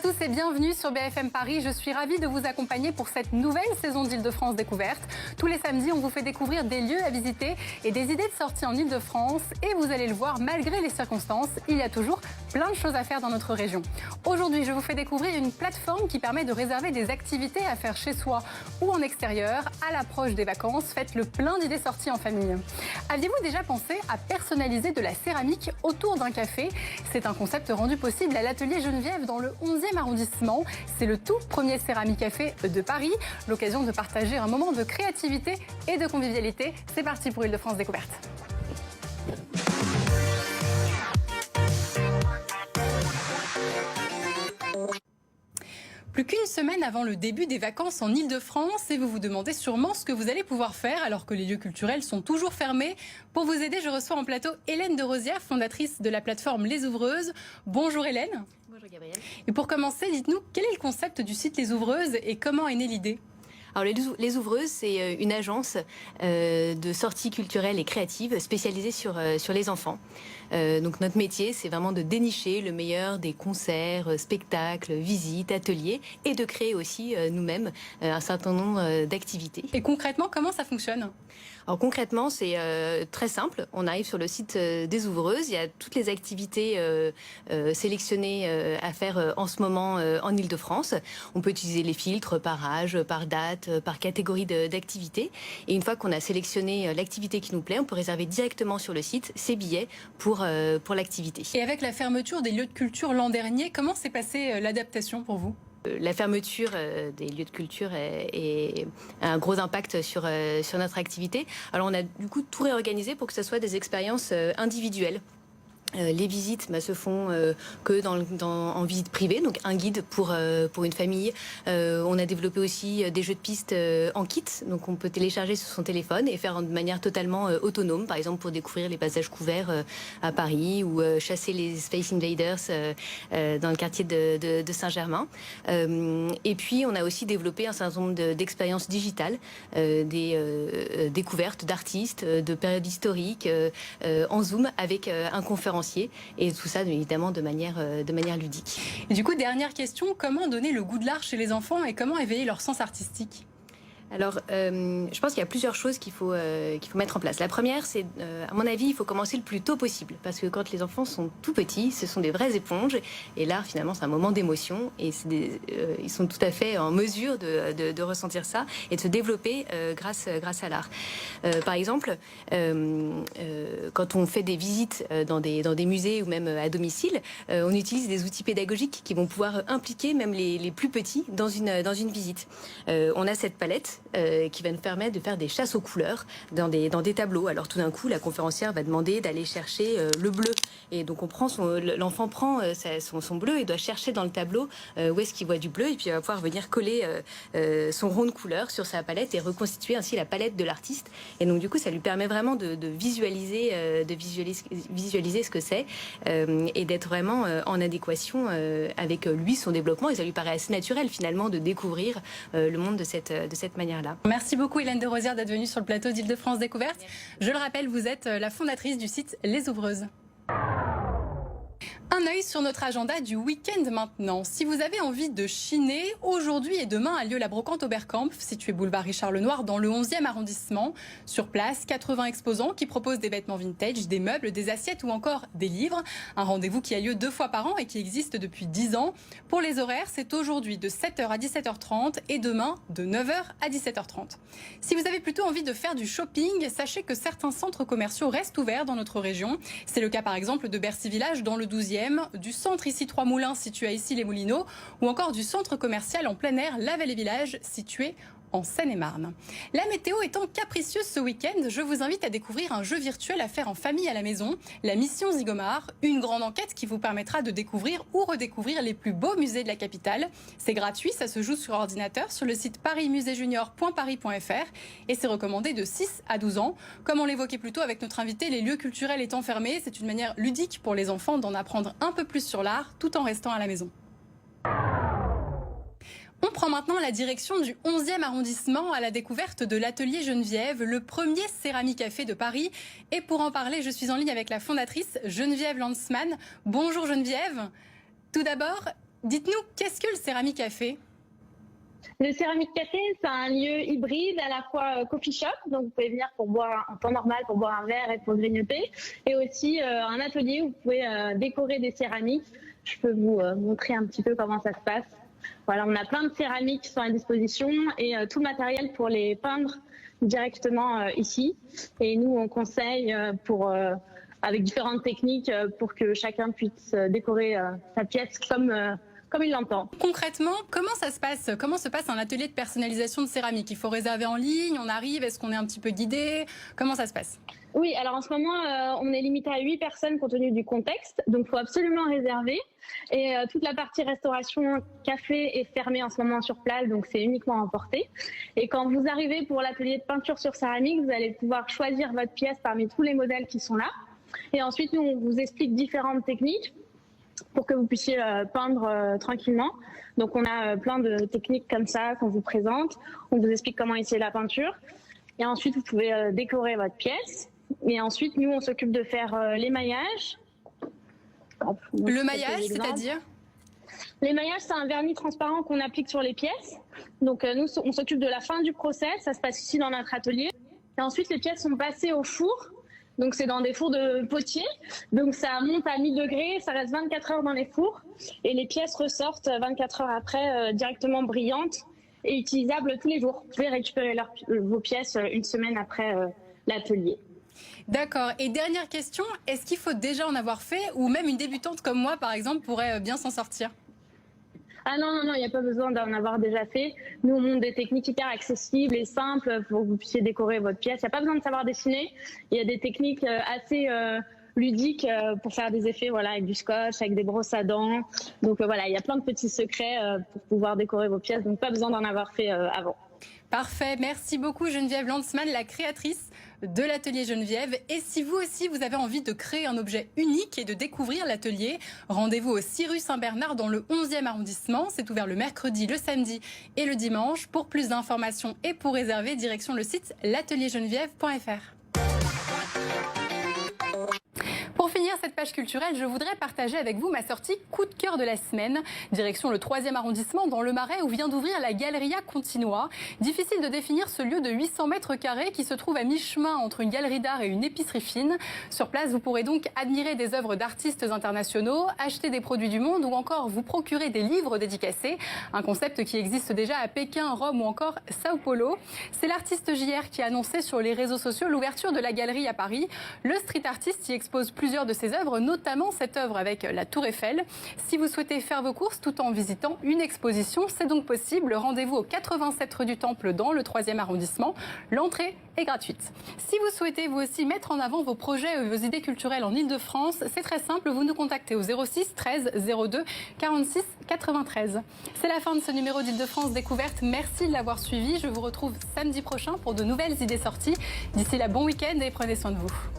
tous et bienvenue sur BFM Paris. Je suis ravie de vous accompagner pour cette nouvelle saison d'Île-de-France Découverte. Tous les samedis, on vous fait découvrir des lieux à visiter et des idées de sortie en Île-de-France. Et vous allez le voir, malgré les circonstances, il y a toujours plein de choses à faire dans notre région. Aujourd'hui, je vous fais découvrir une plateforme qui permet de réserver des activités à faire chez soi ou en extérieur. À l'approche des vacances, faites le plein d'idées sorties en famille. Aviez-vous déjà pensé à personnaliser de la céramique autour d'un café? C'est un concept rendu possible à l'atelier Geneviève dans le 11e arrondissement. C'est le tout premier Céramique Café de Paris. L'occasion de partager un moment de créativité et de convivialité. C'est parti pour Île-de-France Découverte. Plus qu'une semaine avant le début des vacances en Île-de-France et vous vous demandez sûrement ce que vous allez pouvoir faire alors que les lieux culturels sont toujours fermés. Pour vous aider, je reçois en plateau Hélène de Rosière, fondatrice de la plateforme Les Ouvreuses. Bonjour Hélène. Bonjour Gabrielle. Et pour commencer, dites-nous quel est le concept du site Les Ouvreuses et comment est née l'idée ? Alors les Ouvreuses, c'est une agence de sorties culturelles et créatives spécialisée sur les enfants. Donc notre métier, c'est vraiment de dénicher le meilleur des concerts, spectacles, visites, ateliers et de créer aussi nous-mêmes un certain nombre d'activités. Et concrètement, comment ça fonctionne ? Alors concrètement, c'est très simple. On arrive sur le site des Ouvreuses. Il y a toutes les activités sélectionnées à faire en ce moment en Île-de-France. On peut utiliser les filtres par âge, par date, par catégorie d'activité. Et une fois qu'on a sélectionné l'activité qui nous plaît, on peut réserver directement sur le site ses billets pour l'activité. Et avec la fermeture des lieux de culture l'an dernier, comment s'est passée l'adaptation pour vous ? La fermeture des lieux de culture a un gros impact sur notre activité. Alors on a du coup tout réorganisé pour que ce soit des expériences individuelles. Les visites se font que en visite privée, donc un guide pour une famille. On a développé aussi des jeux de piste en kit, donc on peut télécharger sur son téléphone et faire de manière totalement autonome, par exemple pour découvrir les passages couverts à Paris ou chasser les Space Invaders dans le quartier de Saint-Germain. Et puis on a aussi développé un certain nombre d'expériences digitales, des découvertes d'artistes, de périodes historiques en Zoom avec un conférencier. Et tout ça, évidemment, de manière ludique. Et du coup, dernière question, comment donner le goût de l'art chez les enfants et comment éveiller leur sens artistique ? Alors, je pense qu'il y a plusieurs choses qu'il faut mettre en place. La première, c'est, à mon avis, il faut commencer le plus tôt possible. Parce que quand les enfants sont tout petits, ce sont des vraies éponges. Et l'art, finalement, c'est un moment d'émotion. Et ils sont tout à fait en mesure de ressentir ça et de se développer grâce à l'art. Par exemple, quand on fait des visites dans des musées ou même à domicile, on utilise des outils pédagogiques qui vont pouvoir impliquer même les plus petits dans une visite. On a cette palette qui va nous permettre de faire des chasses aux couleurs dans des tableaux. Alors tout d'un coup, la conférencière va demander d'aller chercher le bleu. Et donc l'enfant prend son bleu et doit chercher dans le tableau où est-ce qu'il voit du bleu. Et puis il va pouvoir venir coller son rond de couleurs sur sa palette et reconstituer ainsi la palette de l'artiste. Et donc du coup, ça lui permet vraiment de visualiser ce que c'est et d'être vraiment en adéquation avec lui, son développement. Et ça lui paraît assez naturel finalement de découvrir le monde de cette manière-là. Merci beaucoup Hélène de Rosière d'être venue sur le plateau d'Île-de-France Découverte. Je le rappelle, vous êtes la fondatrice du site Les Ouvreuses. Un œil sur notre agenda du week-end maintenant. Si vous avez envie de chiner, aujourd'hui et demain a lieu la brocante Oberkampf, située boulevard Richard Lenoir dans le 11e arrondissement. Sur place, 80 exposants qui proposent des vêtements vintage, des meubles, des assiettes ou encore des livres. Un rendez-vous qui a lieu 2 fois par an et qui existe depuis 10 ans. Pour les horaires, c'est aujourd'hui de 7h à 17h30 et demain de 9h à 17h30. Si vous avez plutôt envie de faire du shopping, sachez que certains centres commerciaux restent ouverts dans notre région. C'est le cas par exemple de Bercy Village dans le 12e, du centre ici Trois-Moulins situé à Issy-les-Moulineaux ou encore du centre commercial en plein air La Vallée Village situé en Seine-et-Marne. La météo étant capricieuse ce week-end, je vous invite à découvrir un jeu virtuel à faire en famille à la maison, la Mission Zigomar, une grande enquête qui vous permettra de découvrir ou redécouvrir les plus beaux musées de la capitale. C'est gratuit, ça se joue sur ordinateur sur le site parismuséjunior.paris.fr et c'est recommandé de 6 à 12 ans. Comme on l'évoquait plus tôt avec notre invité, les lieux culturels étant fermés, c'est une manière ludique pour les enfants d'en apprendre un peu plus sur l'art tout en restant à la maison. On prend maintenant la direction du 11e arrondissement à la découverte de l'atelier Geneviève, le premier Céramique Café de Paris. Et pour en parler, je suis en ligne avec la fondatrice Geneviève Landsman. Bonjour Geneviève. Tout d'abord, Dites-nous, qu'est-ce que le Céramique Café ? Le Céramique Café, c'est un lieu hybride, à la fois coffee shop, donc vous pouvez venir pour boire en temps normal, pour boire un verre et pour grignoter, et aussi un atelier où vous pouvez décorer des céramiques. Je peux vous montrer un petit peu comment ça se passe. Voilà, on a plein de céramiques qui sont à disposition et tout le matériel pour les peindre directement ici. Et nous, on conseille avec différentes techniques pour que chacun puisse décorer sa pièce comme il l'entend. Concrètement, comment ça se passe ? Comment se passe un atelier de personnalisation de céramique ? Il faut réserver en ligne, on arrive, est-ce qu'on est un petit peu guidé ? Comment ça se passe ? Oui, alors en ce moment, on est limité à 8 personnes compte tenu du contexte, donc il faut absolument réserver. Et toute la partie restauration café est fermée en ce moment sur place, donc c'est uniquement à emporter. Et quand vous arrivez pour l'atelier de peinture sur céramique, vous allez pouvoir choisir votre pièce parmi tous les modèles qui sont là. Et ensuite, nous, on vous explique différentes techniques pour que vous puissiez peindre tranquillement. Donc on a plein de techniques comme ça qu'on vous présente. On vous explique comment essayer la peinture. Et ensuite, vous pouvez décorer votre pièce. Et ensuite, nous, on s'occupe de faire l'émaillage. Le maillage, c'est-à-dire ? L'émaillage, c'est un vernis transparent qu'on applique sur les pièces. Donc nous, on s'occupe de la fin du process. Ça se passe ici dans notre atelier. Et ensuite, les pièces sont passées au four. Donc c'est dans des fours de potier, donc ça monte à 1000 degrés, ça reste 24 heures dans les fours et les pièces ressortent 24 heures après directement brillantes et utilisables tous les jours. Vous pouvez récupérer vos pièces une semaine après l'atelier. D'accord. Et dernière question, est-ce qu'il faut déjà en avoir fait ou même une débutante comme moi par exemple pourrait bien s'en sortir ? Ah non, il n'y a pas besoin d'en avoir déjà fait. Nous, on montre des techniques hyper accessibles et simples pour que vous puissiez décorer votre pièce. Il n'y a pas besoin de savoir dessiner. Il y a des techniques assez ludiques pour faire des effets avec du scotch, avec des brosses à dents. Donc voilà, il y a plein de petits secrets pour pouvoir décorer vos pièces. Donc pas besoin d'en avoir fait avant. Parfait, merci beaucoup Geneviève Landsman, la créatrice de l'atelier Geneviève. Et si vous aussi vous avez envie de créer un objet unique et de découvrir l'atelier, rendez-vous au 6 rue Saint-Bernard dans le 11e arrondissement. C'est ouvert le mercredi, le samedi et le dimanche. Pour plus d'informations et pour réserver, direction le site l'ateliergeneviève.fr. Pour finir cette page culturelle, je voudrais partager avec vous ma sortie coup de cœur de la semaine. Direction le 3e arrondissement dans le Marais où vient d'ouvrir la Galleria Continua. Difficile de définir ce lieu de 800 mètres carrés qui se trouve à mi-chemin entre une galerie d'art et une épicerie fine. Sur place, vous pourrez donc admirer des œuvres d'artistes internationaux, acheter des produits du monde ou encore vous procurer des livres dédicacés. Un concept qui existe déjà à Pékin, Rome ou encore Sao Paulo. C'est l'artiste JR qui a annoncé sur les réseaux sociaux l'ouverture de la galerie à Paris. Le street artiste y expose plusieurs de ses œuvres, notamment cette œuvre avec la Tour Eiffel. Si vous souhaitez faire vos courses tout en visitant une exposition, c'est donc possible. Rendez-vous au 87 rue du Temple dans le 3e arrondissement. L'entrée est gratuite. Si vous souhaitez vous aussi mettre en avant vos projets et vos idées culturelles en Ile-de-France, c'est très simple, vous nous contactez au 06 13 02 46 93. C'est la fin de ce numéro d'Île-de-France Découverte. Merci de l'avoir suivi. Je vous retrouve samedi prochain pour de nouvelles idées sorties. D'ici là, bon week-end et prenez soin de vous.